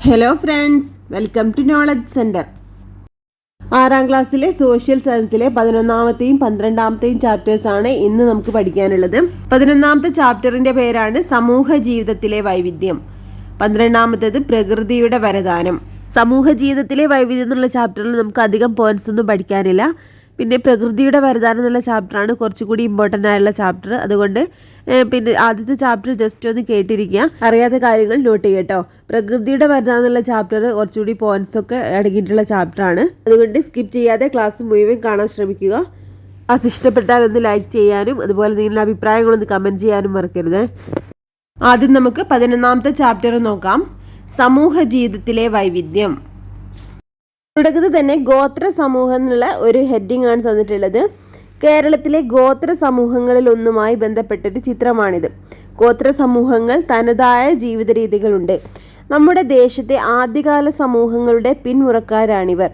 Hello friends, welcome to knowledge centre. 6ാം ക്ലാസ്സിലെ social സയൻസിലെ 11ാമത്തെയും 12ാമത്തെയും ചാപ്റ്റേഴ്സാണ് ഇന്ന് നമുക്ക് പഠിക്കാനുള്ളത്. 11ാമത്തെ ചാപ്റ്ററിൻ്റെ പേരാണ് സമൂഹ ജീവിതത്തിലെ വൈവിധ്യം. 12ാമത്തേത് പ്രകൃതിയുടെ വരദാനം. സമൂഹ ജീവിതത്തിലെ വൈവിധ്യം എന്നുള്ള ചാപ്റ്ററിൽ നമുക്ക് അധികം പോയിന്റ്സ് ഒന്നും പഠിക്കാനില്ല. പിന്നെ പ്രകൃതിയുടെ വരദാനം എന്നുള്ള ചാപ്റ്ററാണ് കുറച്ചുകൂടി ഇമ്പോർട്ടൻ്റ് ആയുള്ള ചാപ്റ്റർ. അതുകൊണ്ട് പിന്നെ ആദ്യത്തെ ചാപ്റ്റർ ജസ്റ്റ് ഒന്ന് കേട്ടിരിക്കുക, അറിയാത്ത കാര്യങ്ങൾ നോട്ട് ചെയ്യട്ടോ. പ്രകൃതിയുടെ വരദാനം എന്നുള്ള ചാപ്റ്റർ കുറച്ചുകൂടി പോയിന്റ്സ് ഒക്കെ അടങ്ങിയിട്ടുള്ള ചാപ്റ്ററാണ്. അതുകൊണ്ട് സ്കിപ്പ് ചെയ്യാതെ ക്ലാസ് മുഴുവൻ കാണാൻ ശ്രമിക്കുക. ക്ലാസ് ഇഷ്ടപ്പെട്ടാൽ ഒന്ന് ലൈക്ക് ചെയ്യാനും അതുപോലെ നിങ്ങളുടെ അഭിപ്രായങ്ങളൊന്ന് കമൻറ്റ് ചെയ്യാനും മറക്കരുത്. ആദ്യം നമുക്ക് 11ാമത്തെ ചാപ്റ്റർ നോക്കാം. സമൂഹ ജീവിതത്തിലെ വൈവിധ്യം. തുടക്കത്തിൽ തന്നെ ഗോത്ര സമൂഹം എന്നുള്ള ഒരു ഹെഡിങ് ആണ് തന്നിട്ടുള്ളത്. കേരളത്തിലെ ഗോത്ര സമൂഹങ്ങളിൽ ഒന്നുമായി ബന്ധപ്പെട്ടൊരു ചിത്രമാണിത്. ഗോത്ര സമൂഹങ്ങൾ തനതായ ജീവിത രീതികളുണ്ട്. നമ്മുടെ ദേശത്തെ ആദ്യകാല സമൂഹങ്ങളുടെ പിന്മുറക്കാരാണിവർ.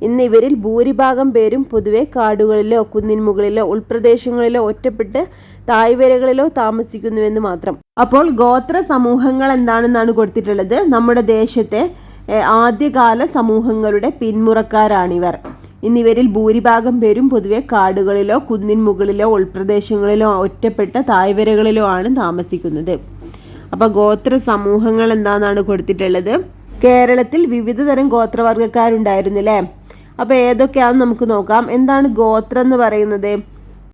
ഇന്നിവരിൽ ഭൂരിഭാഗം പേരും പൊതുവെ കാടുകളിലോ കുന്നിൻ മുകളിലോ ഉൾപ്രദേശങ്ങളിലോ ഒറ്റപ്പെട്ട് താഴ്വരകളിലോ താമസിക്കുന്നുവെന്ന് മാത്രം. അപ്പോൾ ഗോത്ര സമൂഹങ്ങൾ എന്താണെന്നാണ് കൊടുത്തിട്ടുള്ളത്. നമ്മുടെ ദേശത്തെ ആദ്യകാല സമൂഹങ്ങളുടെ പിന്മുറക്കാരാണിവർ. ഇന്നിവരിൽ ഭൂരിഭാഗം പേരും പൊതുവെ കാടുകളിലോ കുന്നിൻ മുകളിലോ ഉൾപ്രദേശങ്ങളിലോ ഒറ്റപ്പെട്ട താഴ്വരകളിലോ ആണ് താമസിക്കുന്നത്. അപ്പോൾ ഗോത്ര സമൂഹങ്ങൾ എന്താണെന്നാണ് കൊടുത്തിട്ടുള്ളത്. കേരളത്തിൽ വിവിധ തരം ഗോത്രവർഗ്ഗക്കാരുണ്ടായിരുന്നില്ലേ. അപ്പോൾ ഏതൊക്കെയാണെന്ന് നമുക്ക് നോക്കാം. എന്താണ് ഗോത്രം എന്ന് പറയുന്നത്?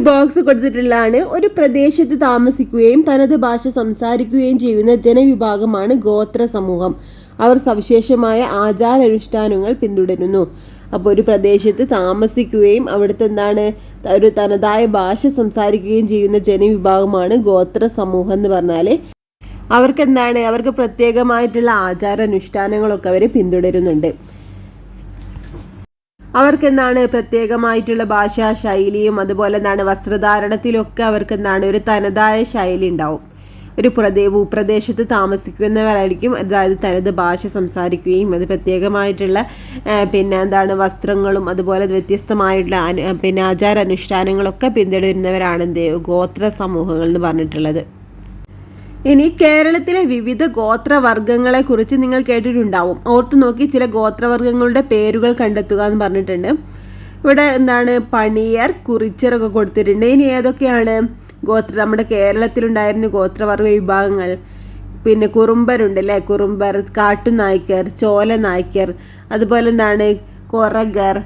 ബോക്സ് കൊടുത്തിട്ടുള്ളതാണ്. ഒരു പ്രദേശത്ത് താമസിക്കുകയും തനത് ഭാഷ സംസാരിക്കുകയും ചെയ്യുന്ന ജനവിഭാഗമാണ് ഗോത്ര സമൂഹം. അവർ സവിശേഷമായ ആചാരാനുഷ്ഠാനങ്ങൾ പിന്തുടരുന്നു. അപ്പോൾ ഒരു പ്രദേശത്ത് താമസിക്കുകയും അവിടുത്തെ ഒരു തനതായ ഭാഷ സംസാരിക്കുകയും ചെയ്യുന്ന ജനവിഭാഗമാണ് ഗോത്ര സമൂഹം എന്ന് പറഞ്ഞാൽ അവർക്ക് പ്രത്യേകമായിട്ടുള്ള ആചാരാനുഷ്ഠാനങ്ങളൊക്കെ അവർ പിന്തുടരുന്നുണ്ട്. പ്രത്യേകമായിട്ടുള്ള ഭാഷാ ശൈലിയും അതുപോലെ വസ്ത്രധാരണത്തിലൊക്കെ അവർക്ക് ഒരു തനതായ ശൈലി ഉണ്ടാവും. ഒരു ഭൂപ്രദേശത്ത് താമസിക്കുന്നവരായിരിക്കും. അതായത് തനത് ഭാഷ സംസാരിക്കുകയും അത് പ്രത്യേകമായിട്ടുള്ള വസ്ത്രങ്ങളും അതുപോലെ വ്യത്യസ്തമായിട്ടുള്ള ആചാരാനുഷ്ഠാനങ്ങളൊക്കെ പിന്തുടരുന്നവരാണ് ഗോത്ര സമൂഹങ്ങൾ എന്ന് പറഞ്ഞിട്ടുള്ളത്. ഇനി കേരളത്തിലെ വിവിധ ഗോത്രവർഗ്ഗങ്ങളെ കുറിച്ച് നിങ്ങൾ കേട്ടിട്ടുണ്ടാവും. ഓർത്തു നോക്കി ചില ഗോത്രവർഗ്ഗങ്ങളുടെ പേരുകൾ കണ്ടെത്തുക എന്ന് പറഞ്ഞിട്ടുണ്ട്. ഇവിടെ പണിയർ, കുറിച്യർ ഒക്കെ കൊടുത്തിട്ടുണ്ട്. ഇനി ഏതൊക്കെയാണ് നമ്മുടെ കേരളത്തിലുണ്ടായിരുന്ന ഗോത്രവർഗ്ഗ വിഭാഗങ്ങൾ? പിന്നെ കുറുമ്പരുണ്ട് അല്ലേ, കുറുമ്പർ, കാട്ടുനായ്ക്കർ, ചോലനായ്ക്കർ, അതുപോലെ കൊറഗർ,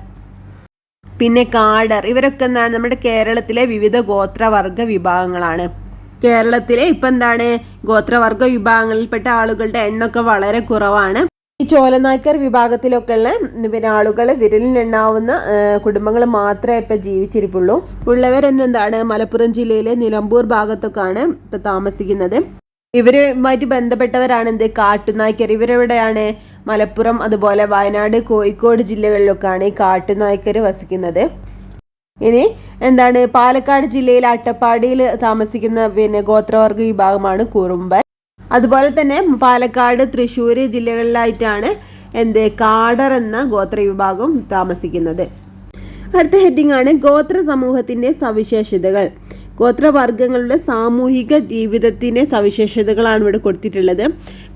പിന്നെ കാടർ. ഇവരൊക്കെ നമ്മുടെ കേരളത്തിലെ വിവിധ ഗോത്രവർഗ്ഗ വിഭാഗങ്ങളാണ്. കേരളത്തിലെ ഗോത്രവർഗ്ഗ വിഭാഗങ്ങളിൽപ്പെട്ട ആളുകളുടെ എണ്ണമൊക്കെ വളരെ കുറവാണ്. ഈ ചോലനായ്ക്കർ വിഭാഗത്തിലൊക്കെ ഉള്ള ആളുകൾ വിരലിലെണ്ണാവുന്ന കുടുംബങ്ങൾ മാത്രമേ ഇപ്പം ജീവിച്ചിരിപ്പുള്ളൂ. ഉള്ളവർ തന്നെ മലപ്പുറം ജില്ലയിലെ നിലമ്പൂർ ഭാഗത്തൊക്കെയാണ് ഇപ്പം താമസിക്കുന്നത്. ഇവരുമായിട്ട് ബന്ധപ്പെട്ടവരാണ് കാട്ടുനായ്ക്കർ. ഇവരെവിടെയാണ്? മലപ്പുറം, അതുപോലെ വയനാട്, കോഴിക്കോട് ജില്ലകളിലൊക്കെയാണ് ഈ കാട്ടുനായ്ക്കർ വസിക്കുന്നത്. ഇനി പാലക്കാട് ജില്ലയിൽ അട്ടപ്പാടിയിൽ താമസിക്കുന്ന ഗോത്രവർഗ്ഗ വിഭാഗമാണ് കുറുമ്പൻ. അതുപോലെ തന്നെ പാലക്കാട്, തൃശ്ശൂർ ജില്ലകളിലായിട്ടാണ് കാടർ എന്ന ഗോത്ര വിഭാഗം താമസിക്കുന്നത്. അടുത്ത ഹെഡിങ് ആണ് ഗോത്ര സമൂഹത്തിന്റെ സവിശേഷതകൾ. ഗോത്രവർഗ്ഗങ്ങളുടെ സാമൂഹിക ജീവിതത്തിന്റെ സവിശേഷതകളാണ് ഇവിടെ കൊടുത്തിട്ടുള്ളത്.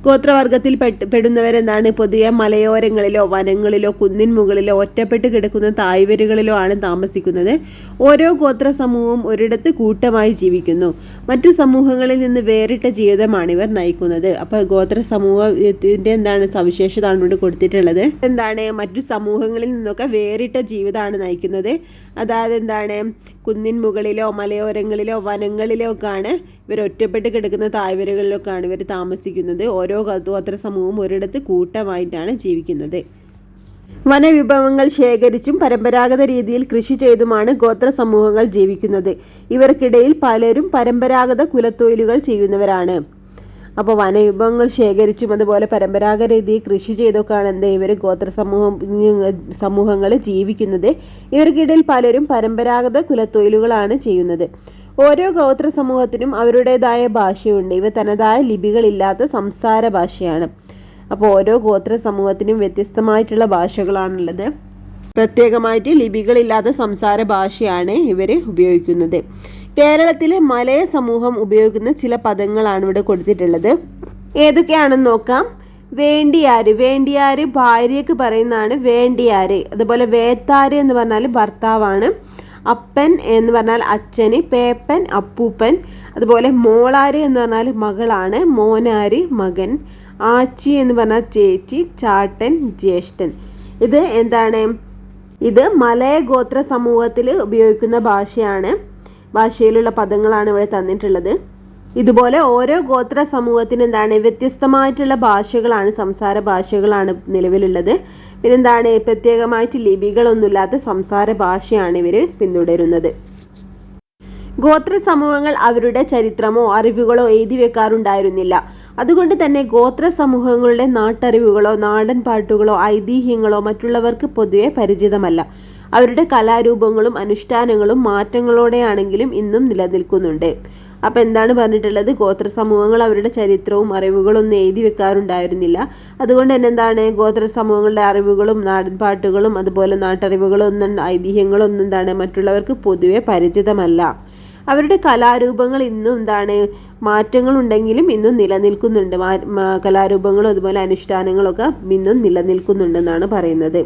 ഗോത്രവർഗ്ഗത്തിൽ പെടുന്നവരെന്താണ് പൊതുവെ മലയോരങ്ങളിലോ വനങ്ങളിലോ കുന്നിൻ മുകളിലോ ഒറ്റപ്പെട്ട് കിടക്കുന്ന താഴ്വരകളിലോ ആണ് താമസിക്കുന്നത്. ഓരോ ഗോത്ര സമൂഹവും ഒരിടത്ത് കൂട്ടമായി ജീവിക്കുന്നു. മറ്റു സമൂഹങ്ങളിൽ നിന്ന് വേറിട്ട ജീവിതമാണ് ഇവർ നയിക്കുന്നത്. അപ്പോൾ ഗോത്ര സമൂഹത്തിന്റെ സവിശേഷത ആണ് ഇവിടെ കൊടുത്തിട്ടുള്ളത്. മറ്റു സമൂഹങ്ങളിൽ നിന്നൊക്കെ വേറിട്ട ജീവിതമാണ് നയിക്കുന്നത്. അതായത് കുന്നിൻ മുകളിലോ മലയോരങ്ങളിലോ വനങ്ങളിലോ ഒക്കെയാണ് ഇവർ ഒറ്റപ്പെട്ട് കിടക്കുന്ന താഴ്വരകളിലൊക്കെയാണ് ഇവർ താമസിക്കുന്നത്. ഓരോ ഗോത്ര സമൂഹവും ഒരിടത്ത് കൂട്ടമായിട്ടാണ് ജീവിക്കുന്നത്. വനവിഭവങ്ങൾ ശേഖരിച്ചും പരമ്പരാഗത രീതിയിൽ കൃഷി ചെയ്തുമാണ് ഗോത്ര സമൂഹങ്ങൾ ജീവിക്കുന്നത്. ഇവർക്കിടയിൽ പലരും പരമ്പരാഗത കുലത്തൊഴിലുകൾ ചെയ്യുന്നവരാണ്. അപ്പോൾ വനവിഭവങ്ങൾ ശേഖരിച്ചും അതുപോലെ പരമ്പരാഗത രീതിയിൽ കൃഷി ചെയ്തൊക്കെയാണ് ഇവർ ഗോത്ര സമൂഹങ്ങൾ ജീവിക്കുന്നത്. ഇവർക്കിടയിൽ പലരും പരമ്പരാഗത കുലത്തൊഴിലുകളാണ് ചെയ്യുന്നത്. ഓരോ ഗോത്ര സമൂഹത്തിനും അവരുടേതായ ഭാഷയുണ്ട്. ഇവ തനതായ ലിപികളില്ലാത്ത സംസാര ഭാഷയാണ്. അപ്പോൾ ഓരോ ഗോത്ര സമൂഹത്തിനും വ്യത്യസ്തമായിട്ടുള്ള ഭാഷകളാണുള്ളത്. പ്രത്യേകമായിട്ട് ലിപികളില്ലാത്ത സംസാര ഭാഷയാണ് ഇവർ ഉപയോഗിക്കുന്നത്. കേരളത്തിലെ മലയ സമൂഹം ഉപയോഗിക്കുന്ന ചില പദങ്ങളാണ് ഇവിടെ കൊടുത്തിട്ടുള്ളത്. ഏതൊക്കെയാണെന്ന് നോക്കാം. വേണ്ടിയാര്, വേണ്ടിയാര് ഭാര്യയ്ക്ക് പറയുന്നതാണ് വേണ്ടിയാര്. അതുപോലെ വേത്താര് എന്ന് പറഞ്ഞാൽ ഭർത്താവാണ്. അപ്പൻ എന്ന് പറഞ്ഞാൽ അച്ഛന്, പേപ്പൻ അപ്പൂപ്പൻ. അതുപോലെ മോളാര് എന്ന് പറഞ്ഞാൽ മകളാണ്, മോനാര് മകൻ, ആച്ചി എന്ന് പറഞ്ഞാൽ ചേച്ചി, ചാട്ടൻ ജ്യേഷ്ഠൻ. ഇത് എന്താണ്? ഇത് മലയ ഗോത്ര സമൂഹത്തിൽ ഉപയോഗിക്കുന്ന ഭാഷയിലുള്ള പദങ്ങളാണ് ഇവിടെ തന്നിട്ടുള്ളത്. ഇതുപോലെ ഓരോ ഗോത്ര സമൂഹത്തിന് എന്താണ് വ്യത്യസ്തമായിട്ടുള്ള ഭാഷകളാണ്, സംസാര ഭാഷകളാണ് നിലവിലുള്ളത്. പിന്നെന്താണ് പ്രത്യേകമായിട്ട് ലിപികളൊന്നുമില്ലാത്ത സംസാര ഭാഷയാണ് ഇവർ പിന്തുടരുന്നത്. ഗോത്ര സമൂഹങ്ങൾ അവരുടെ ചരിത്രമോ അറിവുകളോ എഴുതി വെക്കാറുണ്ടായിരുന്നില്ല. അതുകൊണ്ട് തന്നെ ഗോത്ര സമൂഹങ്ങളുടെ നാട്ടറിവുകളോ നാടൻ പാട്ടുകളോ ഐതിഹ്യങ്ങളോ മറ്റുള്ളവർക്ക് പൊതുവെ പരിചിതമല്ല. അവരുടെ കലാരൂപങ്ങളും അനുഷ്ഠാനങ്ങളും മാറ്റങ്ങളോടെയാണെങ്കിലും ഇന്നും നിലനിൽക്കുന്നുണ്ട്. അപ്പം എന്താണ് പറഞ്ഞിട്ടുള്ളത്? ഗോത്ര സമൂഹങ്ങൾ അവരുടെ ചരിത്രവും അറിവുകളൊന്നും എഴുതി വെക്കാറുണ്ടായിരുന്നില്ല. അതുകൊണ്ട് തന്നെ എന്താണ് ഗോത്ര സമൂഹങ്ങളുടെ അറിവുകളും നാടൻ പാട്ടുകളും അതുപോലെ നാട്ടറിവുകളൊന്നും ഐതിഹ്യങ്ങളൊന്നും എന്താണ് മറ്റുള്ളവർക്ക് പൊതുവെ പരിചിതമല്ല. അവരുടെ കലാരൂപങ്ങൾ ഇന്നും എന്താണ് മാറ്റങ്ങളുണ്ടെങ്കിലും ഇന്നും നിലനിൽക്കുന്നുണ്ട്. കലാരൂപങ്ങളും അതുപോലെ അനുഷ്ഠാനങ്ങളൊക്കെ ഇന്നും നിലനിൽക്കുന്നുണ്ടെന്നാണ് പറയുന്നത്.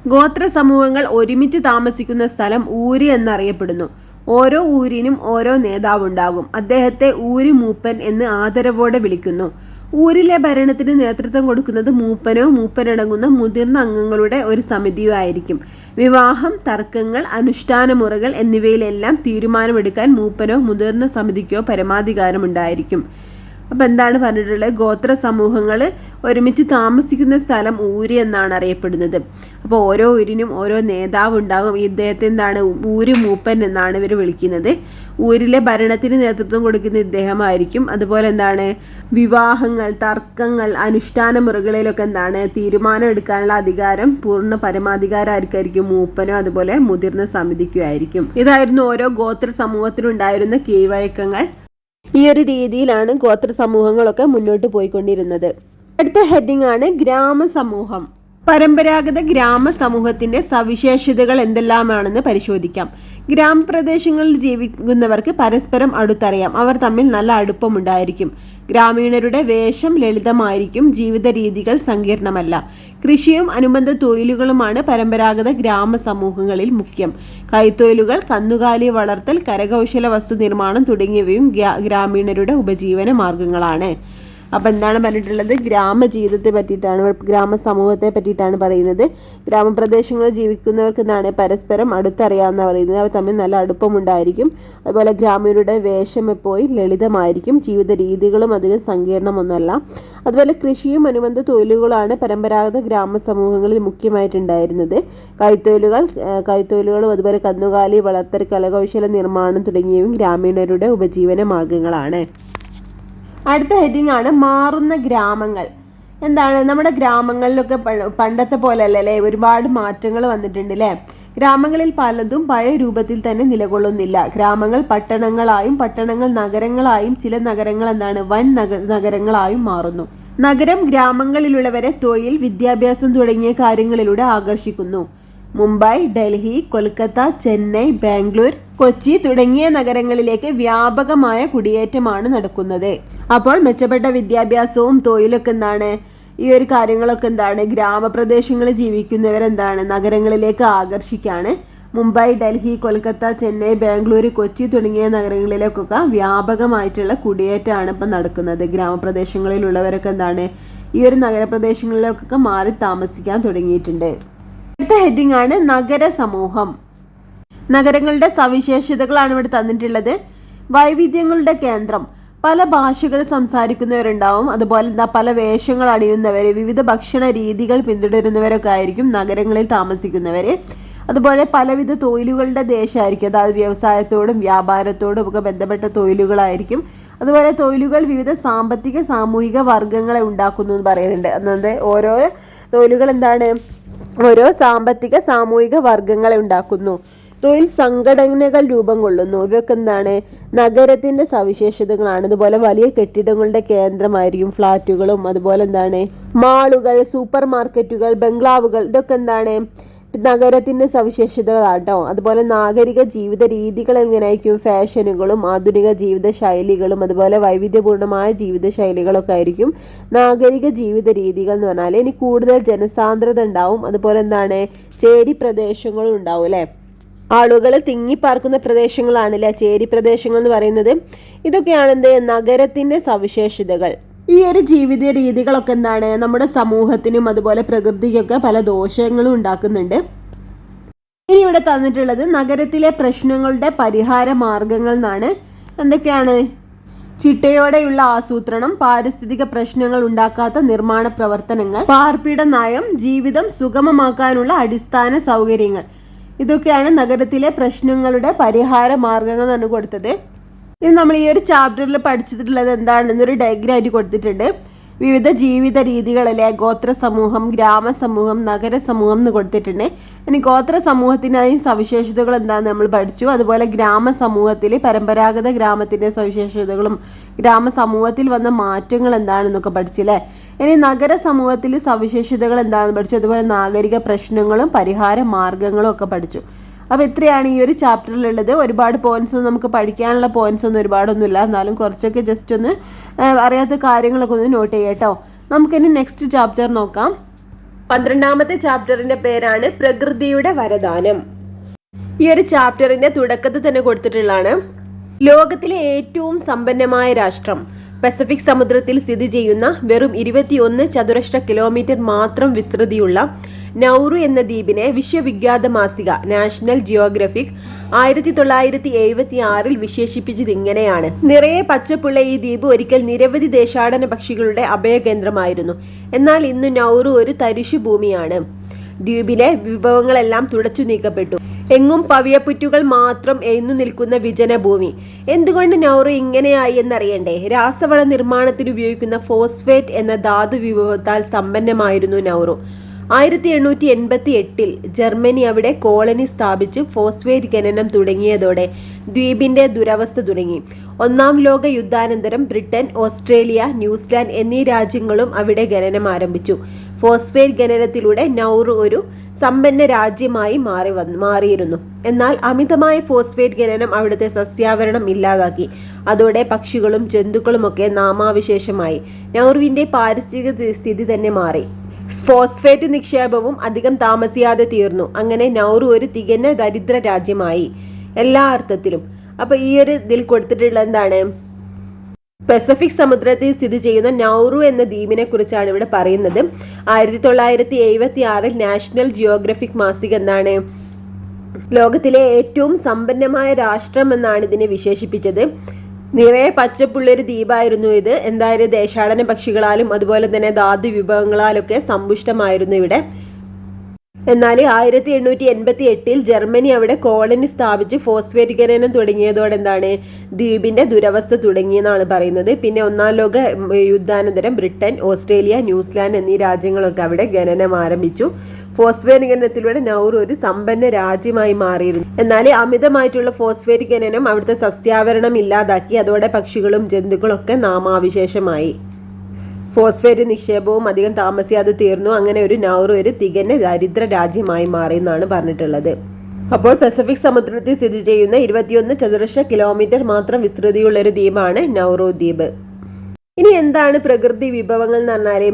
ഗോത്ര സമൂഹങ്ങൾ ഒരുമിച്ച് താമസിക്കുന്ന സ്ഥലം ഊര് എന്നറിയപ്പെടുന്നു. ഓരോ ഊരിനും ഓരോ നേതാവുണ്ടാകും. അദ്ദേഹത്തെ ഊര് മൂപ്പൻ എന്ന് ആദരവോടെ വിളിക്കുന്നു. ഊരിലെ ഭരണത്തിന് നേതൃത്വം കൊടുക്കുന്നത് മൂപ്പനോ മൂപ്പനടങ്ങുന്ന മുതിർന്ന അംഗങ്ങളുടെ ഒരു സമിതിയോ ആയിരിക്കും. വിവാഹം, തർക്കങ്ങൾ, അനുഷ്ഠാന മുറകൾ എന്നിവയിലെല്ലാം തീരുമാനമെടുക്കാൻ മൂപ്പനോ മുതിർന്ന സമിതിക്കോ പരമാധികാരമുണ്ടായിരിക്കും. അപ്പം എന്താണ് പറഞ്ഞിട്ടുള്ളത്? ഗോത്ര സമൂഹങ്ങൾ ഒരുമിച്ച് താമസിക്കുന്ന സ്ഥലം ഊര് എന്നാണ് അറിയപ്പെടുന്നത്. അപ്പോൾ ഓരോ ഊരിനും ഓരോ നേതാവ് ഉണ്ടാകും. ഇദ്ദേഹത്തെ എന്താണ് ഊര് മൂപ്പൻ എന്നാണ് ഇവർ വിളിക്കുന്നത്. ഊരിലെ ഭരണത്തിന് നേതൃത്വം കൊടുക്കുന്ന ഇദ്ദേഹമായിരിക്കും. അതുപോലെ എന്താണ് വിവാഹങ്ങൾ, തർക്കങ്ങൾ, അനുഷ്ഠാന മുറകളിലൊക്കെ എന്താണ് തീരുമാനം എടുക്കാനുള്ള അധികാരം പൂർണ്ണ പരമാധികാരം ആർക്കായിരിക്കും? മൂപ്പനോ അതുപോലെ മുതിർന്ന സമിതിക്കോ ആയിരിക്കും. ഇതായിരുന്നു ഓരോ ഗോത്ര സമൂഹത്തിനുണ്ടായിരുന്ന കീഴ്വഴക്കങ്ങൾ. ഈ ഒരു രീതിയിലാണ് ഗോത്ര സമൂഹങ്ങളൊക്കെ മുന്നോട്ട് പോയിക്കൊണ്ടിരുന്നത്. അടുത്ത ഹെഡിങ് ആണ് ഗ്രാമസമൂഹം. പരമ്പരാഗത ഗ്രാമസമൂഹത്തിന്റെ സവിശേഷതകൾ എന്തെല്ലാമാണെന്ന് പരിശോധിക്കാം. ഗ്രാമപ്രദേശങ്ങളിൽ ജീവിക്കുന്നവർക്ക് പരസ്പരം അടുത്തറിയാം. അവർ തമ്മിൽ നല്ല അടുപ്പമുണ്ടായിരിക്കും. ഗ്രാമീണരുടെ വേഷം ലളിതമായിരിക്കും. ജീവിത രീതികൾ സങ്കീർണമല്ല. കൃഷിയും അനുബന്ധ തൊഴിലുകളുമാണ് പരമ്പരാഗത ഗ്രാമസമൂഹങ്ങളിൽ മുഖ്യം. കൈത്തൊഴിലുകൾ, കന്നുകാലി വളർത്തൽ, കരകൗശല വസ്തു നിർമ്മാണം തുടങ്ങിയവയും ഗ്രാമീണരുടെ ഉപജീവന മാർഗങ്ങളാണ്. അപ്പം എന്താണ് പറഞ്ഞിട്ടുള്ളത്? ഗ്രാമജീവിതത്തെ പറ്റിയിട്ടാണ്, ഗ്രാമസമൂഹത്തെ പറ്റിയിട്ടാണ് പറയുന്നത്. ഗ്രാമപ്രദേശങ്ങളിൽ ജീവിക്കുന്നവർക്ക് എന്താണ് പരസ്പരം അടുത്തറിയാമെന്ന് പറയുന്നത്. അവർ തമ്മിൽ നല്ല അടുപ്പമുണ്ടായിരിക്കും. അതുപോലെ ഗ്രാമീണരുടെ വേഷം എപ്പോഴും ലളിതമായിരിക്കും. ജീവിത രീതികളും അധികം സങ്കീർണമൊന്നുമല്ല. അതുപോലെ കൃഷിയും അനുബന്ധ തൊഴിലുകളാണ് പരമ്പരാഗത ഗ്രാമസമൂഹങ്ങളിൽ മുഖ്യമായിട്ടുണ്ടായിരുന്നത്. കൈത്തൊഴിലുകളും അതുപോലെ കന്നുകാലി വളർത്തൽ, കരകൗശല നിർമ്മാണം തുടങ്ങിയവയും ഗ്രാമീണരുടെ ഉപജീവന മാർഗങ്ങളാണ്. അടുത്ത ഹെഡിങ് ആണ് മാറുന്ന ഗ്രാമങ്ങൾ. എന്താണ് നമ്മുടെ ഗ്രാമങ്ങളിലൊക്കെ പണ്ടത്തെ പോലെ അല്ലല്ലേ, ഒരുപാട് മാറ്റങ്ങൾ വന്നിട്ടുണ്ട് അല്ലേ. ഗ്രാമങ്ങളിൽ പലതും പഴയ രൂപത്തിൽ തന്നെ നിലകൊള്ളുന്നില്ല. ഗ്രാമങ്ങൾ പട്ടണങ്ങളായും പട്ടണങ്ങൾ നഗരങ്ങളായും ചില നഗരങ്ങൾ എന്താണ് വൻ നഗരങ്ങളായും മാറുന്നു. നഗരം ഗ്രാമങ്ങളിലുള്ളവരെ തൊഴിൽ, വിദ്യാഭ്യാസം തുടങ്ങിയ കാര്യങ്ങളിലൂടെ ആകർഷിക്കുന്നു. മുംബൈ, ഡൽഹി, കൊൽക്കത്ത, ചെന്നൈ, ബാംഗ്ലൂർ, കൊച്ചി തുടങ്ങിയ നഗരങ്ങളിലേക്ക് വ്യാപകമായ കുടിയേറ്റമാണ് നടക്കുന്നത്. അപ്പോൾ മെച്ചപ്പെട്ട വിദ്യാഭ്യാസവും തൊഴിലൊക്കെ എന്താണ് ഈ ഒരു കാര്യങ്ങളൊക്കെ എന്താണ് ഗ്രാമപ്രദേശങ്ങളിൽ ജീവിക്കുന്നവരെന്താണ് നഗരങ്ങളിലേക്ക് ആകർഷിക്കുകയാണ്. മുംബൈ, ഡൽഹി, കൊൽക്കത്ത, ചെന്നൈ, ബാംഗ്ലൂർ, കൊച്ചി തുടങ്ങിയ നഗരങ്ങളിലേക്കൊക്കെ വ്യാപകമായിട്ടുള്ള കുടിയേറ്റമാണ് ഇപ്പം നടക്കുന്നത്. ഗ്രാമപ്രദേശങ്ങളിലുള്ളവരൊക്കെ എന്താണ് ഈ ഒരു നഗരപ്രദേശങ്ങളിലേക്കൊക്കെ മാറി താമസിക്കാൻ തുടങ്ങിയിട്ടുണ്ട്. അടുത്ത ഹെഡിങ് ആണ് നഗര സമൂഹം. നഗരങ്ങളുടെ സവിശേഷതകളാണ് ഇവിടെ തന്നിട്ടുള്ളത്. വൈവിധ്യങ്ങളുടെ കേന്ദ്രം. പല ഭാഷകൾ സംസാരിക്കുന്നവരുണ്ടാവും. അതുപോലെ പല വേഷങ്ങൾ അണിയുന്നവർ, വിവിധ ഭക്ഷണ രീതികൾ പിന്തുടരുന്നവരൊക്കെ ആയിരിക്കും നഗരങ്ങളിൽ താമസിക്കുന്നവർ. അതുപോലെ പലവിധ തൊഴിലുകളുടെ ദേശമായിരിക്കും. അതായത് വ്യവസായത്തോടും വ്യാപാരത്തോടും ഒക്കെ ബന്ധപ്പെട്ട തൊഴിലുകളായിരിക്കും. അതുപോലെ തൊഴിലുകൾ വിവിധ സാമ്പത്തിക സാമൂഹിക വർഗങ്ങളെ ഉണ്ടാക്കുന്നു എന്ന് പറയുന്നുണ്ട്. അതായത് ഓരോ തൊഴിലുകൾ എന്താണ് ഓരോ സാമ്പത്തിക സാമൂഹിക വർഗങ്ങളെ ഉണ്ടാക്കുന്നു. തൊഴിൽ സംഘടനകൾ രൂപം കൊള്ളുന്നു. ഇവയൊക്കെ എന്താണ് നഗരത്തിന്റെ സവിശേഷതകളാണ്. അതുപോലെ വലിയ കെട്ടിടങ്ങളുടെ കേന്ദ്രമായിരിക്കും ഫ്ലാറ്റുകളും അതുപോലെ എന്താണ് മാളുകൾ, സൂപ്പർ മാർക്കറ്റുകൾ, ബംഗ്ലാവുകൾ. ഇതൊക്കെ എന്താണ് നഗരത്തിൻ്റെ സവിശേഷതകളാട്ടോ. അതുപോലെ നാഗരിക ജീവിത രീതികൾ എങ്ങനെയായിരിക്കും, ഫാഷനുകളും ആധുനിക ജീവിത ശൈലികളും അതുപോലെ വൈവിധ്യപൂർണമായ ജീവിത ശൈലികളൊക്കെ ആയിരിക്കും നാഗരിക ജീവിത രീതികൾ എന്ന് പറഞ്ഞാൽ. ഇനി കൂടുതൽ ജനസാന്ദ്രത ഉണ്ടാവും, അതുപോലെ എന്താണ് ചേരി പ്രദേശങ്ങളും ഉണ്ടാവും അല്ലേ. ആളുകൾ തിങ്ങിപ്പാർക്കുന്ന പ്രദേശങ്ങളാണല്ലേ ചേരി പ്രദേശങ്ങൾ എന്ന് പറയുന്നത്. ഇതൊക്കെയാണ് എന്ത് നഗരത്തിൻ്റെ സവിശേഷതകൾ. ഈ ഒരു ജീവിത രീതികളൊക്കെ എന്താണ് നമ്മുടെ സമൂഹത്തിനും അതുപോലെ പ്രകൃതിക്കൊക്കെ പല ദോഷങ്ങളും ഉണ്ടാക്കുന്നുണ്ട്. ഇനി ഇവിടെ തന്നിട്ടുള്ളത് നഗരത്തിലെ പ്രശ്നങ്ങളുടെ പരിഹാര മാർഗങ്ങൾ എന്നാണ്. എന്തൊക്കെയാണ്? ചിട്ടയോടെയുള്ള ആസൂത്രണം, പാരിസ്ഥിതിക പ്രശ്നങ്ങൾ ഉണ്ടാക്കാത്ത നിർമ്മാണ പ്രവർത്തനങ്ങൾ, പാർപ്പിട നയം, ജീവിതം സുഗമമാക്കാനുള്ള അടിസ്ഥാന സൗകര്യങ്ങൾ. ഇതൊക്കെയാണ് നഗരത്തിലെ പ്രശ്നങ്ങളുടെ പരിഹാര മാർഗങ്ങൾ എന്നാണ് കൊടുത്തത്. ഇത് നമ്മൾ ഈ ഒരു ചാപ്റ്ററിൽ പഠിച്ചിട്ടുള്ളത് എന്താണെന്നൊരു ഡയഗ്രം ആയിട്ട് കൊടുത്തിട്ടുണ്ട്. വിവിധ ജീവിത രീതികളല്ലേ, ഗോത്ര സമൂഹം, ഗ്രാമസമൂഹം, നഗര സമൂഹം എന്ന് കൊടുത്തിട്ടുണ്ട്. ഇനി ഗോത്ര സമൂഹത്തിനായി സവിശേഷതകൾ എന്താണെന്ന് നമ്മൾ പഠിച്ചു. അതുപോലെ ഗ്രാമസമൂഹത്തിൽ പരമ്പരാഗത ഗ്രാമത്തിൻ്റെ സവിശേഷതകളും ഗ്രാമസമൂഹത്തിൽ വന്ന മാറ്റങ്ങൾ എന്താണെന്നൊക്കെ പഠിച്ചില്ലേ. ഇനി നഗര സമൂഹത്തിൽ സവിശേഷതകൾ എന്താണെന്ന് പഠിച്ചു. അതുപോലെ നാഗരിക പ്രശ്നങ്ങളും പരിഹാര മാർഗങ്ങളും ഒക്കെ പഠിച്ചു. അപ്പോൾ ഇത്രയാണ് ഈ ഒരു ചാപ്റ്ററിലുള്ളത്. ഒരുപാട് പോയിന്റ്സ് നമുക്ക് പഠിക്കാനുള്ള പോയിന്റ്സ് ഒന്നും ഒരുപാടൊന്നുമില്ല, എന്നാലും കുറച്ചൊക്കെ ജസ്റ്റ് ഒന്ന് അറിയാത്ത കാര്യങ്ങളൊക്കെ ഒന്ന് നോട്ട് ചെയ്യാം കേട്ടോ. നമുക്കിനി നെക്സ്റ്റ് ചാപ്റ്റർ നോക്കാം. 12ാമത്തെ ചാപ്റ്ററിന്റെ പേരാണ് പ്രകൃതിയുടെ വരദാനം. ഈ ഒരു ചാപ്റ്ററിന്റെ തുടക്കത്തിൽ തന്നെ കൊടുത്തിട്ടുള്ളതാണ്. ലോകത്തിലെ ഏറ്റവും സമ്പന്നമായ രാഷ്ട്രം പസഫിക് സമുദ്രത്തിൽ സ്ഥിതി ചെയ്യുന്ന വെറും 21 ചതുരശ്ര കിലോമീറ്റർ മാത്രം വിസ്തൃതിയുള്ള നൗറു എന്ന ദ്വീപിനെ വിശ്വവിഖ്യാത മാസിക നാഷണൽ ജിയോഗ്രഫിക് 1976 വിശേഷിപ്പിച്ചത് ഇങ്ങനെയാണ്: നിറയെ പച്ചപ്പുള്ള ഈ ദ്വീപ് ഒരിക്കൽ നിരവധി ദേശാടന പക്ഷികളുടെ അഭയകേന്ദ്രമായിരുന്നു. എന്നാൽ ഇന്ന് നൗറു ഒരു തരിശു ഭൂമിയാണ്. ദ്വീപിലെ വിഭവങ്ങളെല്ലാം തുടച്ചു നീക്കപ്പെട്ടു. എങ്ങും പവിയപ്പുറ്റുകൾ മാത്രം എഴുന്നു നിൽക്കുന്ന വിജനഭൂമി. എന്തുകൊണ്ട് നൗറു ഇങ്ങനെയായി എന്നറിയണ്ടേ? രാസവള നിർമ്മാണത്തിന് ഉപയോഗിക്കുന്ന ഫോസ്ഫേറ്റ് എന്ന ധാതു വിഭവത്താൽ സമ്പന്നമായിരുന്നു നൗറു. 1888 ജർമ്മനി അവിടെ കോളനി സ്ഥാപിച്ച് ഫോസ്ഫേറ്റ് ഖനനം തുടങ്ങിയതോടെ ദ്വീപിന്റെ ദുരവസ്ഥ തുടങ്ങി. 1-ാം ലോക യുദ്ധാനന്തരം ബ്രിട്ടൻ, ഓസ്ട്രേലിയ, ന്യൂസിലാൻഡ് എന്നീ രാജ്യങ്ങളും അവിടെ ഖനനം ആരംഭിച്ചു. ഫോസ്ഫേറ്റ് ഖനനത്തിലൂടെ നൗറു ഒരു സമ്പന്ന രാജ്യമായി മാറിയിരുന്നു. എന്നാൽ അമിതമായ ഫോസ്ഫേറ്റ് ഖനനം അവിടുത്തെ സസ്യാവരണം ഇല്ലാതാക്കി. അതോടെ പക്ഷികളും ജന്തുക്കളുമൊക്കെ നാമാവിശേഷമായി. നൗറുവിന്റെ പാരിസ്ഥിതിക സ്ഥിതി തന്നെ മാറി. ഫോസ്ഫേറ്റ് നിക്ഷേപവും അധികം താമസിയാതെ തീർന്നു. അങ്ങനെ നൗറു ഒരു തികഞ്ഞ ദരിദ്ര രാജ്യമായി എല്ലാ അർത്ഥത്തിലും. അപ്പൊ ഈ ഒരു ഇതിൽ കൊടുത്തിട്ടുള്ള എന്താണ്, പസഫിക് സമുദ്രത്തിൽ സ്ഥിതി ചെയ്യുന്ന നൗറു എന്ന ദ്വീപിനെ കുറിച്ചാണ് ഇവിടെ പറയുന്നത്. 1976 നാഷണൽ ജിയോഗ്രഫിക് മാസിക എന്താണ് ലോകത്തിലെ ഏറ്റവും സമ്പന്നമായ രാഷ്ട്രം എന്നാണ് ഇതിനെ വിശേഷിപ്പിച്ചത്. നിറയെ പച്ചപ്പുള്ളൊരു ദ്വീപായിരുന്നു ഇത്. എന്തായാലും ദേശാടന പക്ഷികളാലും അതുപോലെ തന്നെ ധാതു വിഭവങ്ങളാലൊക്കെ സമ്പുഷ്ടമായിരുന്നു ഇവിടെ. എന്നാൽ 1888 ജർമ്മനി അവിടെ കോളനി സ്ഥാപിച്ച് ഫോസ്ഫേറ്റ് ഖനനം തുടങ്ങിയതോടെ എന്താണ് ദ്വീപിന്റെ ദുരവസ്ഥ തുടങ്ങിയെന്നാണ് പറയുന്നത്. പിന്നെ 1-ാം ലോക യുദ്ധാനന്തരം ബ്രിട്ടൻ, ഓസ്ട്രേലിയ, ന്യൂസിലാൻഡ് എന്നീ രാജ്യങ്ങളൊക്കെ അവിടെ ഖനനം ആരംഭിച്ചു. ഫോസ്ഫേറ്റ് ഖനനത്തിലൂടെ നൗറു ഒരു സമ്പന്ന രാജ്യമായി മാറിയിരുന്നു. എന്നാൽ അമിതമായിട്ടുള്ള ഫോസ്ഫേറ്റ് ഖനനം അവിടുത്തെ സസ്യാവരണം ഇല്ലാതാക്കി. അതോടെ പക്ഷികളും ജന്തുക്കളും ഒക്കെ നാമാവിശേഷമായി. ഫോസ്ഫേറ്റ് നിക്ഷേപവും അധികം താമസിയാതെ തീർന്നു. അങ്ങനെ ഒരു നൗറു ഒരു തികഞ്ഞ ദരിദ്ര രാജ്യമായി മാറി എന്നാണ് പറഞ്ഞിട്ടുള്ളത്. അപ്പോൾ പസഫിക് സമുദ്രത്തിൽ സ്ഥിതി ചെയ്യുന്ന 21 ചതുരശ്ര കിലോമീറ്റർ മാത്രം വിസ്തൃതിയുള്ള ഒരു ദ്വീപാണ് നൗറു ദ്വീപ്. ഇനി എന്താണ് പ്രകൃതി വിഭവങ്ങൾ എന്ന് പറഞ്ഞാല്,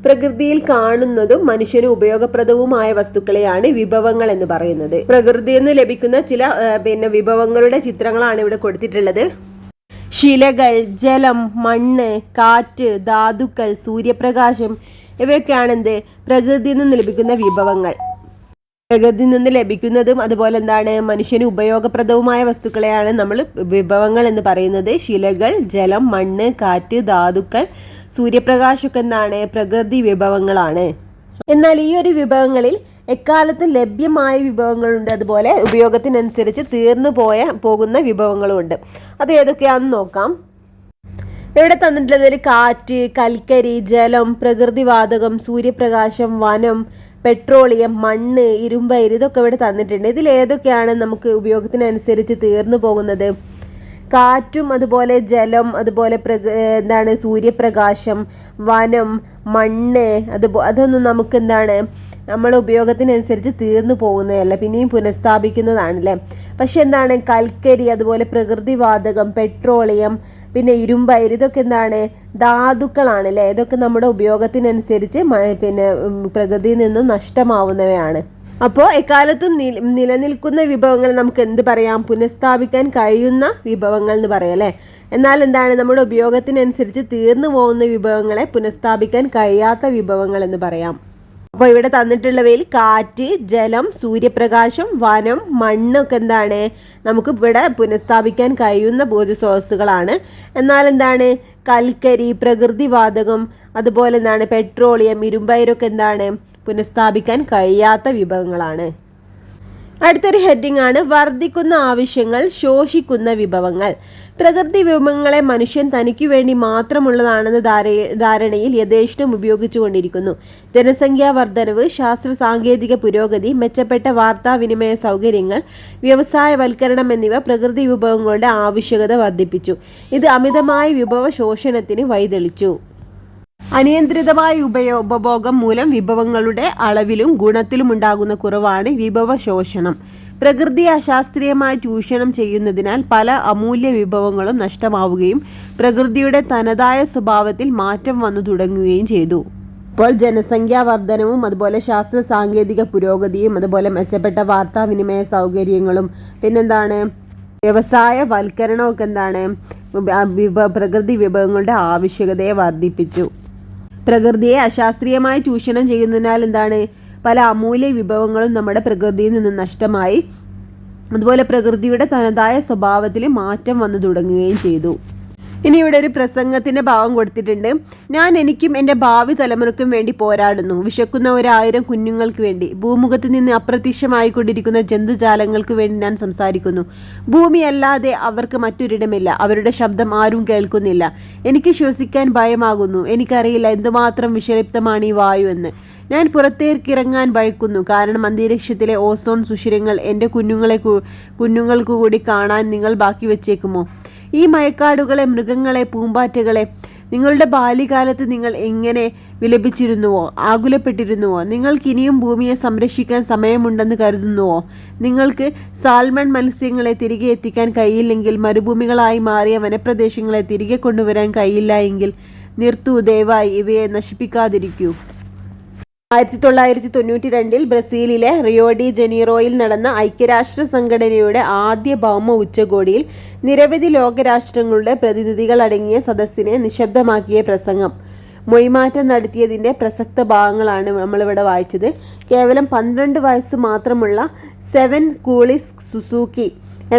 പ്രകൃതിയിൽ കാണുന്നതും മനുഷ്യന് ഉപയോഗപ്രദവുമായ വസ്തുക്കളെയാണ് വിഭവങ്ങൾ എന്ന് പറയുന്നത്. പ്രകൃതിയിൽ നിന്ന് ലഭിക്കുന്ന ചില വിഭവങ്ങളുടെ ചിത്രങ്ങളാണ് ഇവിടെ കൊടുത്തിട്ടുള്ളത്. ശിലകൾ, ജലം, മണ്ണ്, കാറ്റ്, ധാതുക്കൾ, സൂര്യപ്രകാശം ഇവയൊക്കെയാണ് എന്ത് പ്രകൃതിയിൽ നിന്ന് ലഭിക്കുന്ന വിഭവങ്ങൾ. പ്രകൃതിയിൽ നിന്ന് ലഭിക്കുന്നതും അതുപോലെ എന്താണ് മനുഷ്യന് ഉപയോഗപ്രദവുമായ വസ്തുക്കളെയാണ് നമ്മൾ വിഭവങ്ങൾ എന്ന് പറയുന്നത്. ശിലകൾ, ജലം, മണ്ണ്, കാറ്റ്, ധാതുക്കൾ, സൂര്യപ്രകാശമൊക്കെ എന്താണ് പ്രകൃതി വിഭവങ്ങളാണ്. എന്നാൽ ഈ ഒരു വിഭവങ്ങളിൽ എക്കാലത്തും ലഭ്യമായ വിഭവങ്ങളുണ്ട്, അതുപോലെ ഉപയോഗത്തിനനുസരിച്ച് തീർന്നു പോകുന്ന വിഭവങ്ങളുമുണ്ട്. അത് ഏതൊക്കെയാണെന്ന് നോക്കാം. ഇവിടെ തന്നിട്ടുള്ളത് കാറ്റ്, കൽക്കരി, ജലം, പ്രകൃതിവാതകം, സൂര്യപ്രകാശം, വനം, പെട്രോളിയം, മണ്ണ്, ഇരുമ്പയിര് ഇതൊക്കെ ഇവിടെ തന്നിട്ടുണ്ട്. ഇതിൽ ഏതൊക്കെയാണ് നമുക്ക് ഉപയോഗത്തിനനുസരിച്ച് തീർന്നു പോകുന്നത്? കാറ്റും അതുപോലെ ജലം, അതുപോലെ സൂര്യപ്രകാശം, വനം, മണ്ണ്, അതൊന്നും നമുക്ക് എന്താണ് നമ്മൾ ഉപയോഗത്തിനനുസരിച്ച് തീർന്നു പോകുന്നതല്ല, പിന്നെയും പുനഃസ്ഥാപിക്കുന്നതാണല്ലേ. പക്ഷെ എന്താണ്, കൽക്കരി, അതുപോലെ പ്രകൃതിവാതകം, പെട്രോളിയം, പിന്നെ ഇരുമ്പയിര്, ഇതൊക്കെ എന്താണ്, ധാതുക്കളാണ് അല്ലേ. ഇതൊക്കെ നമ്മുടെ ഉപയോഗത്തിനനുസരിച്ച് പ്രകൃതിയിൽ നിന്നും നഷ്ടമാവുന്നവയാണ്. അപ്പോൾ എക്കാലത്തും നിലനിൽക്കുന്ന വിഭവങ്ങൾ നമുക്ക് എന്ത് പറയാം, പുനഃസ്ഥാപിക്കാൻ കഴിയുന്ന വിഭവങ്ങൾ എന്ന് പറയാം അല്ലേ. എന്നാൽ എന്താണ്, നമ്മുടെ ഉപയോഗത്തിനനുസരിച്ച് തീർന്നു പോകുന്ന വിഭവങ്ങളെ പുനഃസ്ഥാപിക്കാൻ കഴിയാത്ത വിഭവങ്ങൾ എന്ന് പറയാം. അപ്പോൾ ഇവിടെ തന്നിട്ടുള്ളവയിൽ കാറ്റ്, ജലം, സൂര്യപ്രകാശം, വനം, മണ്ണൊക്കെ എന്താണ്, നമുക്ക് ഇവിടെ പുനഃസ്ഥാപിക്കാൻ കഴിയുന്ന ഊർജ്ജ സ്രോതസ്സുകളാണ്. എന്നാൽ എന്താണ്, കൽക്കരി, പ്രകൃതിവാതകം, അതുപോലെ എന്താണ് പെട്രോളിയം, ഇരുമ്പയിരൊക്കെ എന്താണ്, പുനഃസ്ഥാപിക്കാൻ കഴിയാത്ത വിഭവങ്ങളാണ്. അടുത്തൊരു ഹെഡിങ് ആണ് വർദ്ധിക്കുന്ന ആവശ്യങ്ങൾ, ശോഷിക്കുന്ന വിഭവങ്ങൾ. പ്രകൃതി വിഭവങ്ങളെ മനുഷ്യൻ തനിക്കു വേണ്ടി മാത്രമുള്ളതാണെന്ന ധാരണയിൽ യഥേഷ്ടം ഉപയോഗിച്ചുകൊണ്ടിരിക്കുന്നു. ജനസംഖ്യാ വർധനവ്, ശാസ്ത്ര സാങ്കേതിക പുരോഗതി, മെച്ചപ്പെട്ട വാർത്താവിനിമയ സൗകര്യങ്ങൾ, വ്യവസായവൽക്കരണം എന്നിവ പ്രകൃതി വിഭവങ്ങളുടെ ആവശ്യകത വർദ്ധിപ്പിച്ചു. ഇത് അമിതമായ വിഭവ ശോഷണത്തിന് വഴിതെളിച്ചു. അനിയന്ത്രിതമായ ഉപഭോഗം മൂലം വിഭവങ്ങളുടെ അളവിലും ഗുണത്തിലും ഉണ്ടാകുന്ന കുറവാണ് വിഭവ ശോഷണം. പ്രകൃതിയെ അശാസ്ത്രീയമായി ചൂഷണം ചെയ്യുന്നതിനാൽ പല അമൂല്യ വിഭവങ്ങളും നഷ്ടമാവുകയും പ്രകൃതിയുടെ തനതായ സ്വഭാവത്തിൽ മാറ്റം വന്നു തുടങ്ങുകയും ചെയ്തു. ഇപ്പോൾ ജനസംഖ്യാ വർധനവും, അതുപോലെ ശാസ്ത്ര സാങ്കേതിക പുരോഗതിയും, അതുപോലെ മെച്ചപ്പെട്ട വാർത്താവിനിമയ സൗകര്യങ്ങളും, പിന്നെന്താണ് വ്യവസായ വൽക്കരണമൊക്കെ എന്താണ് പ്രകൃതി വിഭവങ്ങളുടെ ആവശ്യകതയെ വർദ്ധിപ്പിച്ചു. പ്രകൃതിയെ അശാസ്ത്രീയമായി ചൂഷണം ചെയ്യുന്നതിനാൽ എന്താണ്, പല അമൂല്യ വിഭവങ്ങളും നമ്മുടെ പ്രകൃതിയിൽ നിന്ന് നഷ്ടമായി. അതുപോലെ പ്രകൃതിയുടെ തനതായ സ്വഭാവത്തിൽ മാറ്റം വന്നു തുടങ്ങുകയും ചെയ്തു. ഇനി ഇവിടെ ഒരു പ്രസംഗത്തിന്റെ ഭാഗം കൊടുത്തിട്ടുണ്ട്. ഞാൻ എനിക്കും എൻ്റെ ഭാവി തലമുറയ്ക്കും വേണ്ടി പോരാടുന്നു. വിശക്കുന്ന 1000 കുഞ്ഞുങ്ങൾക്ക് വേണ്ടി, ഭൂമുഖത്ത് നിന്ന് അപ്രത്യക്ഷമായിക്കൊണ്ടിരിക്കുന്ന ജന്തുജാലങ്ങൾക്ക് വേണ്ടി ഞാൻ സംസാരിക്കുന്നു. ഭൂമിയല്ലാതെ അവർക്ക് മറ്റൊരിടമില്ല. അവരുടെ ശബ്ദം ആരും കേൾക്കുന്നില്ല. എനിക്ക് ശ്വസിക്കാൻ ഭയമാകുന്നു. എനിക്കറിയില്ല എന്തുമാത്രം വിഷലിപ്തമാണ് ഈ വായു എന്ന്. ഞാൻ പുറത്തേക്കിറങ്ങാൻ ഭയക്കുന്നു. കാരണം അന്തരീക്ഷത്തിലെ ഓസോൺ സുഷിരങ്ങൾ എൻ്റെ കുഞ്ഞുങ്ങൾക്ക് കൂടി കാണാൻ നിങ്ങൾ ബാക്കി വെച്ചേക്കുമോ? ഈ മഴക്കാടുകളെ, മൃഗങ്ങളെ, പൂമ്പാറ്റകളെ നിങ്ങളുടെ ബാല്യകാലത്ത് നിങ്ങൾ എങ്ങനെ വിലപിച്ചിരുന്നുവോ, ആകുലപ്പെട്ടിരുന്നുവോ? നിങ്ങൾക്കിനിയും ഭൂമിയെ സംരക്ഷിക്കാൻ സമയമുണ്ടെന്ന് കരുതുന്നുവോ? നിങ്ങൾക്ക് സാൽമൺ മത്സ്യങ്ങളെ തിരികെ എത്തിക്കാൻ കഴിയില്ലെങ്കിൽ, മരുഭൂമികളായി മാറിയ വനപ്രദേശങ്ങളെ തിരികെ കൊണ്ടുവരാൻ കഴിയില്ല എങ്കിൽ നിർത്തൂ. ദയവായി ഇവയെ നശിപ്പിക്കാതിരിക്കൂ. 1992 ബ്രസീലിലെ റിയോ ഡി ജനീറോയിൽ നടന്ന ഐക്യരാഷ്ട്ര സംഘടനയുടെ ആദ്യ ഭൗമ ഉച്ചകോടിയിൽ നിരവധി ലോകരാഷ്ട്രങ്ങളുടെ പ്രതിനിധികൾ അടങ്ങിയ സദസ്സിനെ നിശബ്ദമാക്കിയ പ്രസംഗം. മൊഴിമാറ്റം നടത്തിയതിൻ്റെ പ്രസക്ത ഭാഗങ്ങളാണ് നമ്മളിവിടെ വായിച്ചത്. കേവലം 12 വയസ്സ് മാത്രമുള്ള സെവൻ കൂളിസ് സുസൂക്കി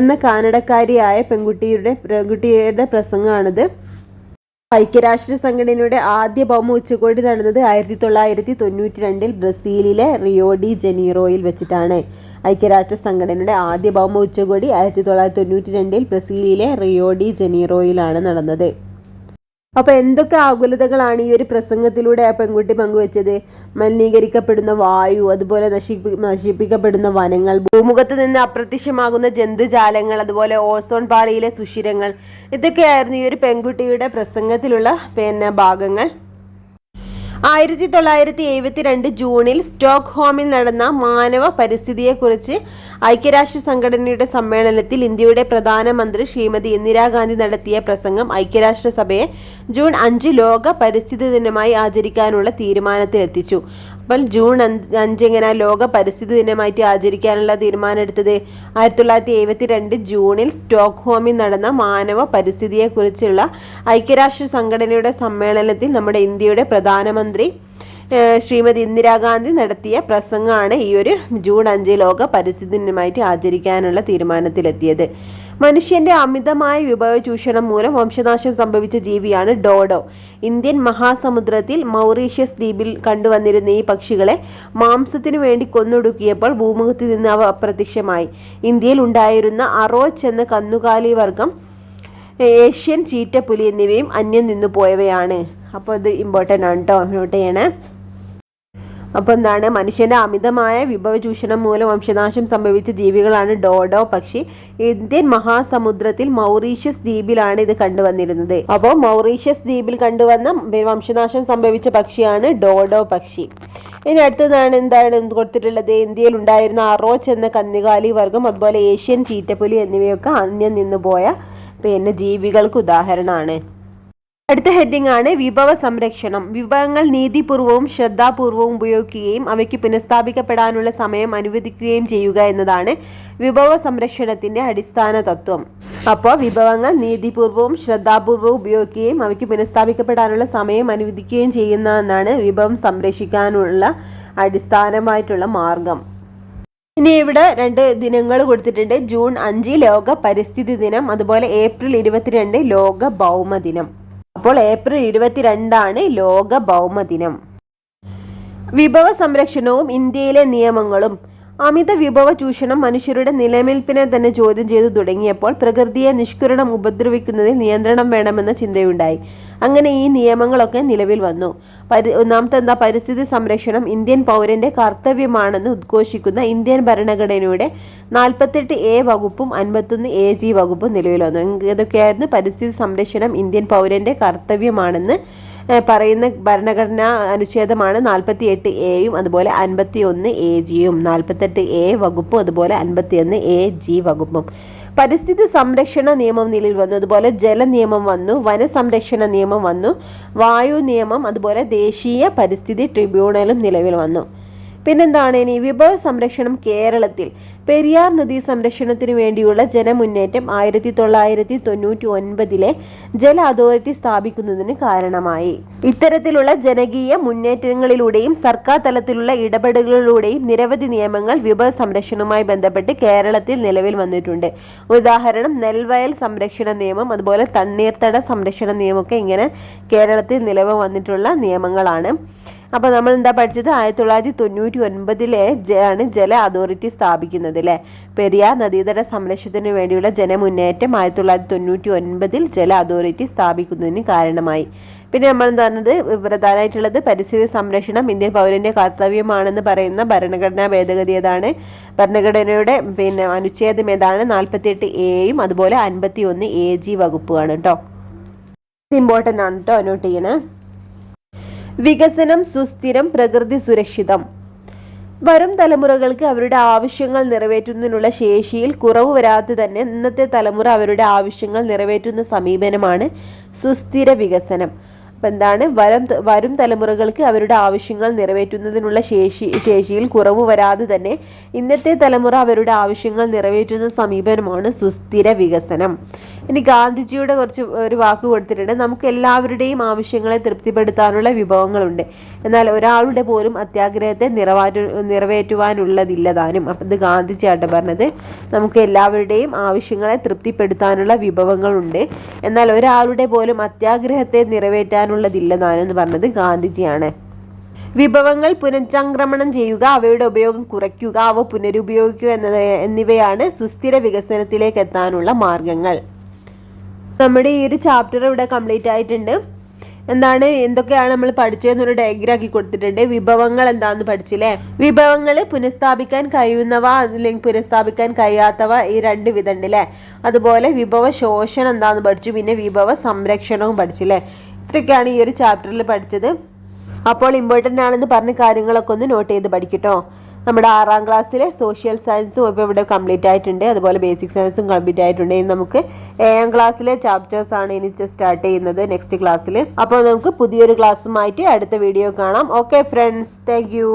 എന്ന കാനഡക്കാരിയായ പെൺകുട്ടിയുടെ പ്രസംഗമാണിത്. ഐക്യരാഷ്ട്ര സംഘടനയുടെ ആദ്യ ഭൗമ ഉച്ചകോടി നടന്നത് 1992 ബ്രസീലിലെ റിയോ ഡി ജനീറോയിൽ വെച്ചിട്ടാണ്. ഐക്യരാഷ്ട്ര സംഘടനയുടെ ആദ്യ ഭൗമ ഉച്ചകോടി 1992 ബ്രസീലിലെ റിയോ ഡി ജനീറോയിലാണ് നടന്നത്. അപ്പോൾ എന്തൊക്കെ ആകുലതകളാണ് ഈ ഒരു പ്രസംഗത്തിലൂടെ ആ പെൺകുട്ടി പങ്കുവെച്ചത്? മലിനീകരിക്കപ്പെടുന്ന വായു, അതുപോലെ നശിപ്പിക്കപ്പെടുന്ന വനങ്ങൾ, ഭൂമുഖത്ത് നിന്ന് അപ്രത്യക്ഷമാകുന്ന ജന്തുജാലങ്ങൾ, അതുപോലെ ഓസോൺ പാളിയിലെ സുഷിരങ്ങൾ, ഇതൊക്കെയായിരുന്നു ഈ ഒരു പെൺകുട്ടിയുടെ പ്രസംഗത്തിലുള്ള ഭാഗങ്ങൾ. 1972 ജൂണിൽ സ്റ്റോക്ക്ഹോമിൽ നടന്ന മാനവ പരിസ്ഥിതിയെക്കുറിച്ച് ഐക്യരാഷ്ട്ര സംഘടനയുടെ സമ്മേളനത്തിൽ ഇന്ത്യയുടെ പ്രധാനമന്ത്രി ശ്രീമതി ഇന്ദിരാഗാന്ധി നടത്തിയ പ്രസംഗം ഐക്യരാഷ്ട്രസഭയെ ജൂൺ 5 ലോക പരിസ്ഥിതി ദിനമായി ആചരിക്കാനുള്ള തീരുമാനത്തിലെത്തിച്ചു. അപ്പോൾ ജൂൺ 5 എങ്ങനെ ലോക പരിസ്ഥിതി ദിനമായിട്ട് ആചരിക്കാനുള്ള തീരുമാനം എടുത്തത്? 1972 ജൂണിൽ സ്റ്റോക്ക്ഹോമിൽ നടന്ന മാനവ പരിസ്ഥിതിയെക്കുറിച്ചുള്ള ഐക്യരാഷ്ട്ര സംഘടനയുടെ സമ്മേളനത്തിൽ നമ്മുടെ ഇന്ത്യയുടെ പ്രധാനമന്ത്രി ശ്രീമതി ഇന്ദിരാഗാന്ധി നടത്തിയ പ്രസംഗമാണ് ഈ ഒരു ജൂൺ 5 ലോക പരിസ്ഥിതി ദിനമായിട്ട് ആചരിക്കാനുള്ള തീരുമാനത്തിലെത്തിയത്. മനുഷ്യന്റെ അമിതമായ വിഭവ ചൂഷണം മൂലം വംശനാശം സംഭവിച്ച ജീവിയാണ് ഡോഡോ. ഇന്ത്യൻ മഹാസമുദ്രത്തിൽ മൗറീഷ്യസ് ദ്വീപിൽ കണ്ടുവന്നിരുന്ന ഈ പക്ഷികളെ മാംസത്തിനു വേണ്ടി കൊന്നൊടുക്കിയപ്പോൾ ഭൂമുഖത്ത് നിന്ന് അവ അപ്രത്യക്ഷമായി. ഇന്ത്യയിൽ ഉണ്ടായിരുന്ന അറോച്ച് എന്ന കന്നുകാലി വർഗം, ഏഷ്യൻ ചീറ്റപ്പുലി എന്നിവയും അന്യം നിന്നു പോയവയാണ്. അപ്പോൾ ഇത് ഇമ്പോർട്ടൻ്റ് ആണ് കേട്ടോ, നോട്ട് ചെയ്യണേ. അപ്പോൾ എന്താണ്, മനുഷ്യന്റെ അമിതമായ വിഭവ ചൂഷണം മൂലം വംശനാശം സംഭവിച്ച ജീവികളാണ് ഡോഡോ പക്ഷി. ഇന്ത്യൻ മഹാസമുദ്രത്തിൽ മൗറീഷ്യസ് ദ്വീപിലാണ് ഇത് കണ്ടുവന്നിരുന്നത്. അപ്പോൾ മൗറീഷ്യസ് ദ്വീപിൽ കണ്ടുവന്ന വംശനാശം സംഭവിച്ച പക്ഷിയാണ് ഡോഡോ പക്ഷി. ഇനി അടുത്തതാണ് എന്താണ് കൊടുത്തിട്ടുള്ളത്, ഇന്ത്യയിൽ ഉണ്ടായിരുന്ന അറോച്ച് എന്ന കന്നുകാലി വർഗം അതുപോലെ ഏഷ്യൻ ചീറ്റപ്പുലി എന്നിവയൊക്കെ അന്യം നിന്നുപോയ ജീവികൾക്ക് ഉദാഹരണമാണ്. അടുത്ത ഹെഡിംഗ് ആണ് വിഭവ സംരക്ഷണം. വിഭവങ്ങൾ നീതിപൂർവവും ശ്രദ്ധാപൂർവവും ഉപയോഗിക്കുകയും അവയ്ക്ക് പുനഃസ്ഥാപിക്കപ്പെടാനുള്ള സമയം അനുവദിക്കുകയും ചെയ്യുക എന്നതാണ് വിഭവ സംരക്ഷണത്തിന്റെ അടിസ്ഥാന തത്വം. അപ്പോൾ വിഭവങ്ങൾ നീതിപൂർവവും ശ്രദ്ധാപൂർവവും ഉപയോഗിക്കുകയും അവയ്ക്ക് പുനഃസ്ഥാപിക്കപ്പെടാനുള്ള സമയം അനുവദിക്കുകയും ചെയ്യുന്നതെന്നാണ് വിഭവം സംരക്ഷിക്കാനുള്ള അടിസ്ഥാനമായിട്ടുള്ള മാർഗം. ഇനി ഇവിടെ 2 ദിനങ്ങൾ കൊടുത്തിട്ടുണ്ട്. ജൂൺ 5 ലോക പരിസ്ഥിതി ദിനം, അതുപോലെ ഏപ്രിൽ 22 ലോക ഭൗമദിനം. അപ്പോൾ ഏപ്രിൽ 22 ലോക ഭൗമദിനം. വിഭവ സംരക്ഷണവും ഇന്ത്യയിലെ നിയമങ്ങളും. അമിത വിഭവ ചൂഷണം മനുഷ്യരുടെ നിലനിൽപ്പിനെ തന്നെ ചോദ്യം ചെയ്തു തുടങ്ങിയപ്പോൾ പ്രകൃതിയെ നിഷ്കരണം ഉപദ്രവിക്കുന്നതിൽ നിയന്ത്രണം വേണമെന്ന ചിന്തയുണ്ടായി. അങ്ങനെ ഈ നിയമങ്ങളൊക്കെ നിലവിൽ വന്നു. ഒന്നാമത്തെ പരിസ്ഥിതി സംരക്ഷണം ഇന്ത്യൻ പൗരന്റെ കർത്തവ്യമാണെന്ന് ഉദ്ഘോഷിക്കുന്ന ഇന്ത്യൻ ഭരണഘടനയുടെ 48A വകുപ്പും 51AG വകുപ്പും നിലവിൽ വന്നു. ഇതൊക്കെയായിരുന്നു പരിസ്ഥിതി സംരക്ഷണം ഇന്ത്യൻ പൗരന്റെ കർത്തവ്യമാണെന്ന് പറയുന്ന ഭരണഘടനാ അനുച്ഛേദമാണ് 48A അതുപോലെ 51AGയും. 48A വകുപ്പും അതുപോലെ 51AG വകുപ്പും. പരിസ്ഥിതി സംരക്ഷണ നിയമം നിലവിൽ വന്നു. അതുപോലെ ജല നിയമം വന്നു, വനസംരക്ഷണ നിയമം വന്നു, വായു നിയമം, അതുപോലെ ദേശീയ പരിസ്ഥിതി ട്രിബ്യൂണലും നിലവിൽ വന്നു. പിന്നെന്താണ് ഇനി വിഭവ സംരക്ഷണം കേരളത്തിൽ. പെരിയാർ നദീ സംരക്ഷണത്തിനു വേണ്ടിയുള്ള ജനമുന്നേറ്റം 1999 ജല അതോറിറ്റി സ്ഥാപിക്കുന്നതിന് കാരണമായി. ഇത്തരത്തിലുള്ള ജനകീയ മുന്നേറ്റങ്ങളിലൂടെയും സർക്കാർ തലത്തിലുള്ള ഇടപെടലുകളിലൂടെയും നിരവധി നിയമങ്ങൾ വിഭവ സംരക്ഷണവുമായി ബന്ധപ്പെട്ട് കേരളത്തിൽ നിലവിൽ വന്നിട്ടുണ്ട്. ഉദാഹരണം നെൽവയൽ സംരക്ഷണ നിയമം, അതുപോലെ തണ്ണീർത്തട സംരക്ഷണ നിയമമൊക്കെ ഇങ്ങനെ കേരളത്തിൽ നിലവിൽ വന്നിട്ടുള്ള നിയമങ്ങളാണ്. അപ്പോൾ നമ്മൾ എന്താ പഠിച്ചത്, 1999 ആണ് ജല അതോറിറ്റി സ്ഥാപിക്കുന്നത് അല്ലേ. പെരിയാർ നദീതട സംരക്ഷണത്തിന് വേണ്ടിയുള്ള ജനമുന്നേറ്റം 1999 ജല അതോറിറ്റി സ്ഥാപിക്കുന്നതിന് കാരണമായി. പിന്നെ നമ്മൾ എന്താ പറഞ്ഞത്, പ്രധാനമായിട്ടുള്ളത് പരിസ്ഥിതി സംരക്ഷണം ഇന്ത്യൻ പൗരന്റെ കർത്തവ്യമാണെന്ന് പറയുന്ന ഭരണഘടനാ ഭേദഗതി ഏതാണ്, ഭരണഘടനയുടെ അനുച്ഛേദം ഏതാണ്, 48Aയും അതുപോലെ 51AG വകുപ്പുമാണ് കേട്ടോ. ഇമ്പോർട്ടൻ്റ് ആണ് കേട്ടോ, നോട്ട് ചെയ്യണേ. വികസനം സുസ്ഥിരം, പ്രകൃതി സുരക്ഷിതം. വരും തലമുറകൾക്ക് അവരുടെ ആവശ്യങ്ങൾ നിറവേറ്റുന്നതിനുള്ള ശേഷിയിൽ കുറവ് വരാതെ തന്നെ ഇന്നത്തെ തലമുറ അവരുടെ ആവശ്യങ്ങൾ നിറവേറ്റുന്ന സമീപനമാണ് സുസ്ഥിര വികസനം. അപ്പം എന്താണ്, വരും തലമുറകൾക്ക് അവരുടെ ആവശ്യങ്ങൾ നിറവേറ്റുന്നതിനുള്ള ശേഷിയിൽ കുറവ് വരാതെ തന്നെ ഇന്നത്തെ തലമുറ അവരുടെ ആവശ്യങ്ങൾ നിറവേറ്റുന്ന സമീപനമാണ് സുസ്ഥിര വികസനം. ഇനി ഗാന്ധിജിയുടെ ഒരു വാക്ക് കൊടുത്തിട്ടുണ്ട്, നമുക്ക് എല്ലാവരുടെയും ആവശ്യങ്ങളെ തൃപ്തിപ്പെടുത്താനുള്ള വിഭവങ്ങളുണ്ട്, എന്നാൽ ഒരാളുടെ പോലും അത്യാഗ്രഹത്തെ നിറവേറ്റുവാനുള്ളതില്ല താനും. അപ്പം ഇത് ഗാന്ധിജിയായിട്ട് പറഞ്ഞത്, നമുക്ക് എല്ലാവരുടെയും ആവശ്യങ്ങളെ തൃപ്തിപ്പെടുത്താനുള്ള വിഭവങ്ങളുണ്ട്, എന്നാൽ ഒരാളുടെ പോലും അത്യാഗ്രഹത്തെ നിറവേറ്റാനുള്ളതില്ല താനും എന്ന് പറഞ്ഞത് ഗാന്ധിജിയാണ്. വിഭവങ്ങൾ പുനഃചംക്രമണം ചെയ്യുക, അവയുടെ ഉപയോഗം കുറയ്ക്കുക, അവ പുനരുപയോഗിക്കുക എന്നിവയാണ് സുസ്ഥിര വികസനത്തിലേക്ക് എത്താനുള്ള മാർഗങ്ങൾ. നമ്മുടെ ഈ ഒരു ചാപ്റ്റർ ഇവിടെ കംപ്ലീറ്റ് ആയിട്ടുണ്ട്. എന്തൊക്കെയാണ് നമ്മൾ പഠിച്ചതെന്നൊരു ഡയഗ്രാം ആക്കി കൊടുത്തിട്ടുണ്ട്. വിഭവങ്ങൾ എന്താണെന്ന് പഠിച്ചില്ലേ. വിഭവങ്ങൾ പുനഃസ്ഥാപിക്കാൻ കഴിയുന്നവ അല്ലെങ്കിൽ പുനഃസ്ഥാപിക്കാൻ കഴിയാത്തവ ഈ 2 വിധം ഉണ്ട് അല്ലേ. അതുപോലെ വിഭവ ശോഷണം എന്താണെന്ന് പഠിച്ചു, പിന്നെ വിഭവ സംരക്ഷണവും പഠിച്ചില്ലേ. ഇത്രയൊക്കെയാണ് ഈ ഒരു ചാപ്റ്ററിൽ പഠിച്ചത്. അപ്പോൾ ഇമ്പോർട്ടൻ്റ് ആണെന്ന് പറഞ്ഞ കാര്യങ്ങളൊക്കെ ഒന്ന് നോട്ട് ചെയ്ത് പഠിക്കട്ടോ. നമ്മുടെ 6ാം ക്ലാസ്സിലെ സോഷ്യൽ സയൻസും ഇപ്പോൾ ഇവിടെ കംപ്ലീറ്റ് ആയിട്ടുണ്ട്, അതുപോലെ ബേസിക് സയൻസും കംപ്ലീറ്റ് ആയിട്ടുണ്ട്. ഇനി നമുക്ക് 7ാം ക്ലാസ്സിലെ ചാപ്റ്റേഴ്സ് ആണ് ഇനി സ്റ്റാർട്ട് ചെയ്യുന്നത് നെക്സ്റ്റ് ക്ലാസ്സിൽ. അപ്പോൾ നമുക്ക് പുതിയൊരു ക്ലാസ്സുമായിട്ട് അടുത്ത വീഡിയോ കാണാം. Okay friends, thank you.